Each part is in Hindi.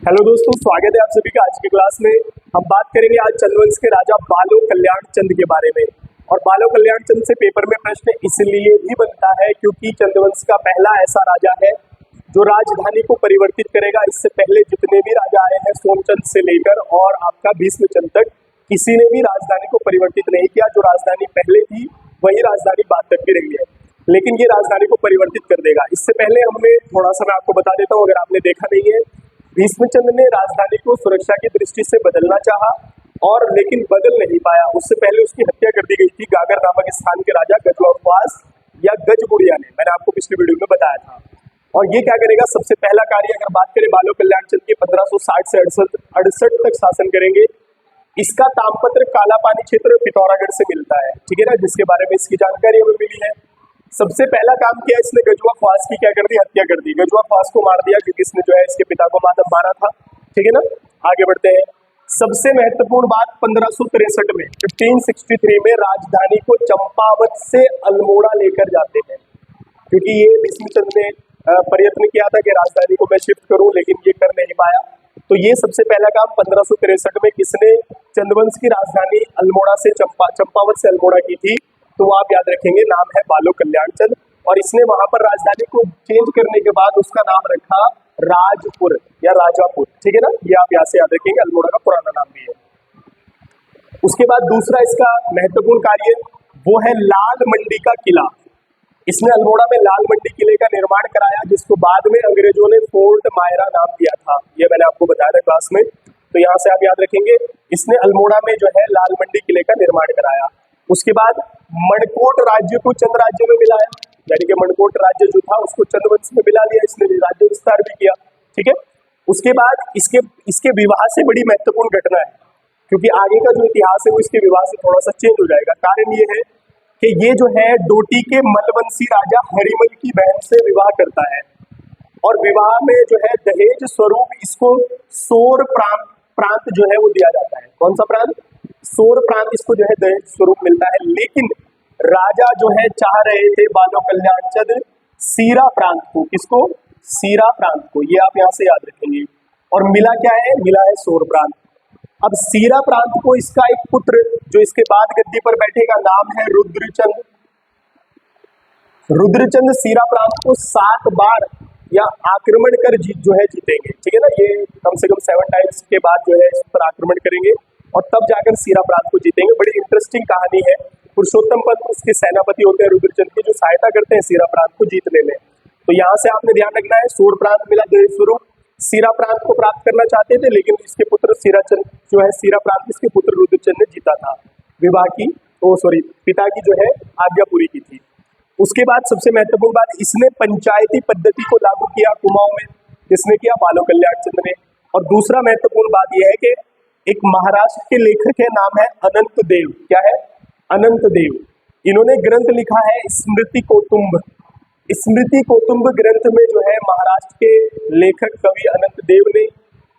हेलो दोस्तों, स्वागत है आप सभी का आज की क्लास में। हम बात करेंगे आज चंद्रवंश के राजा बालो कल्याण चंद के बारे में। और बालो कल्याण चंद से पेपर में प्रश्न इसलिए भी बनता है क्योंकि चंद्रवंश का पहला ऐसा राजा है जो राजधानी को परिवर्तित करेगा। इससे पहले जितने भी राजा आए हैं सोमचंद से लेकर और आपका भीष्मचंद तक, किसी ने भी राजधानी को परिवर्तित नहीं किया। जो राजधानी पहले थी वही राजधानी बाद तक भी रही है, लेकिन ये राजधानी को परिवर्तित कर देगा। इससे पहले हमने थोड़ा सा मैं आपको बता देता हूँ अगर आपने देखा नहीं है। भीष्मचंद ने राजधानी को सुरक्षा की दृष्टि से बदलना चाहा और लेकिन बदल नहीं पाया। उससे पहले उसकी हत्या कर दी गई थी गागर नामक स्थान के राजा गजवाफवास या गजबुड़िया ने। मैंने आपको पिछले वीडियो में बताया था। और ये क्या करेगा, सबसे पहला कार्य अगर बात करें बालो कल्याण चंद के 1560 से 68 तक शासन करेंगे। इसका तामपत्र काला पानी क्षेत्र पिथौरागढ़ से मिलता है, ठीक है ना, जिसके बारे में इसकी जानकारी हमें मिली है। सबसे पहला काम किया इसने, गजवाफवास की क्या कर दी, हत्या कर दी। गजवाफवास को मार दिया क्योंकि इसने जो है इसके पिता को मारा था, ठीक है ना। आगे बढ़ते हैं। सबसे महत्वपूर्ण बात 1563 में 1563 में राजधानी को चंपावत से अल्मोड़ा लेकर जाते हैं, क्योंकि ये भीष्मचंद ने प्रयत्न किया था कि राजधानी को मैं शिफ्ट करूं, लेकिन ये कर नहीं पाया। तो ये सबसे पहला काम 1563 में किसने चंद्रवंश की राजधानी अल्मोड़ा से चंपावत से अल्मोड़ा की थी, तो आप याद रखेंगे नाम है बालो कल्याण चंद। और इसने वहां पर राजधानी को चेंज करने के बाद उसका नाम रखा राजपुर या राजापुर, ठीक है ना। ये आप यहाँ से याद रखेंगे, अल्मोड़ा का पुराना नाम भी है। उसके बाद दूसरा इसका महत्वपूर्ण कार्य वो है लाल मंडी का किला। इसने अल्मोड़ा में लाल मंडी किले का निर्माण कराया, जिसको बाद में अंग्रेजों ने फोर्ट मायरा नाम दिया था। ये मैंने आपको बताया था क्लास में, तो यहाँ से आप याद रखेंगे। इसने अल्मोड़ा में जो है लाल मंडी किले का निर्माण कराया। उसके बाद मणकोट राज्य को चंद राज्य में मिलाया, यानी कि मणकोट राज्य जो था उसको चंद्रवंश में मिला लिया। इसने राज्य विस्तार भी किया, ठीक है। उसके बाद इसके विवाह से बड़ी महत्वपूर्ण घटना है, क्योंकि आगे का जो इतिहास है वो इसके विवाह से थोड़ा सा चेंज हो जाएगा। कारण ये है कि ये जो है डोटी के मलवंशी राजा हरिमल की बहन से विवाह करता है, और विवाह में जो है दहेज स्वरूप इसको सोर प्रांत जो है वो दिया जाता है। कौन सा प्रांत? सोर प्रांत इसको जो है दहेज स्वरूप मिलता है। लेकिन राजा जो है चाह रहे थे बालो कल्याण चंद सीरा प्रांत को। किसको? सीरा प्रांत को। ये आप यहाँ से याद रखेंगे। और मिला क्या है? मिला है सोर प्रांत। अब सीरा प्रांत को इसका एक पुत्र जो इसके बाद गद्दी पर बैठेगा, नाम है रुद्रचंद। रुद्रचंद सीरा प्रांत को 7 बार या आक्रमण कर जो है जीतेंगे, ठीक है ना। ये कम से कम 7 टाइम्स के बाद जो है इस पर आक्रमण करेंगे और तब जाकर सीरा प्रांत को जीतेंगे। बड़ी इंटरेस्टिंग कहानी है। पुरुषोत्तम पंत उसके सेनापति होते हैं रुद्रचंद की, जो सहायता करते हैं सीरा प्रांत को जीतने में। तो यहाँ से आपने ध्यान रखना है, सोर प्रांत मिला दहेज स्वरूप। सीरा प्रांत को प्राप्त करना चाहते थे, लेकिन इसके पुत्र सीरा प्रांत इसके पुत्र रुद्रचंद ने जीता था। विवाह की पिता की जो है आज्ञा पूरी की थी। उसके बाद सबसे महत्वपूर्ण बात, इसने पंचायती पद्धति को लागू किया कुमाऊं में। किसने किया? बालो कल्याण चंद ने। और दूसरा महत्वपूर्ण बात यह है कि एक महाराष्ट्र के लेखक है, नाम है अनंत देव। क्या है? अनंत देव। इन्होंने ग्रंथ लिखा है स्मृति कौटुंब। स्मृति कौटुंब ग्रंथ में जो है महाराष्ट्र के लेखक कवि अनंत देव ने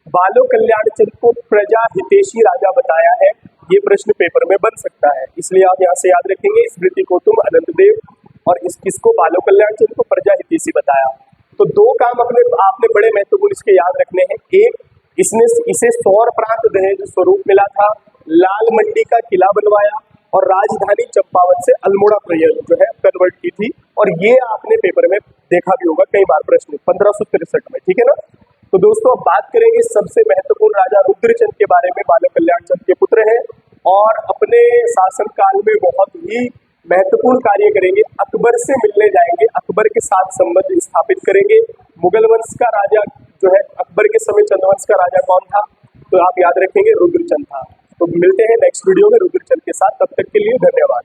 बालो कल्याण चंद को प्रजा हितैषी राजा बताया है। ये प्रश्न पेपर में बन सकता है, इसलिए आप यहाँ से याद रखेंगे स्मृति कौटुंब अनंत देव, और किसको? बालो कल्याण चंद को प्रजा हितैषी बताया। तो 2 काम आपने बड़े महत्वपूर्ण इसके याद रखने हैं। एक, इसे सौर प्रांत दहेज स्वरूप मिला था, लाल मंडी का किला बनवाया, और राजधानी चंपावत से अल्मोड़ा जो है कन्वर्ट की थी। और ये आपने पेपर में देखा भी होगा कई बार प्रश्न 1563 में, ठीक है ना। तो दोस्तों अब बात करेंगे सबसे महत्वपूर्ण राजा रुद्रचंद के बारे में। बालो कल्याण चंद के पुत्र हैं और अपने शासन काल में बहुत ही महत्वपूर्ण कार्य करेंगे। अकबर से मिलने जाएंगे, अकबर के साथ संबंध स्थापित करेंगे। मुगल वंश का राजा जो है अकबर के समय चंद्रवंश का राजा कौन था? तो आप याद रखेंगे रुद्रचंद था। तो मिलते हैं नेक्स्ट वीडियो में रुद्रचंद के साथ, तब तक के लिए धन्यवाद।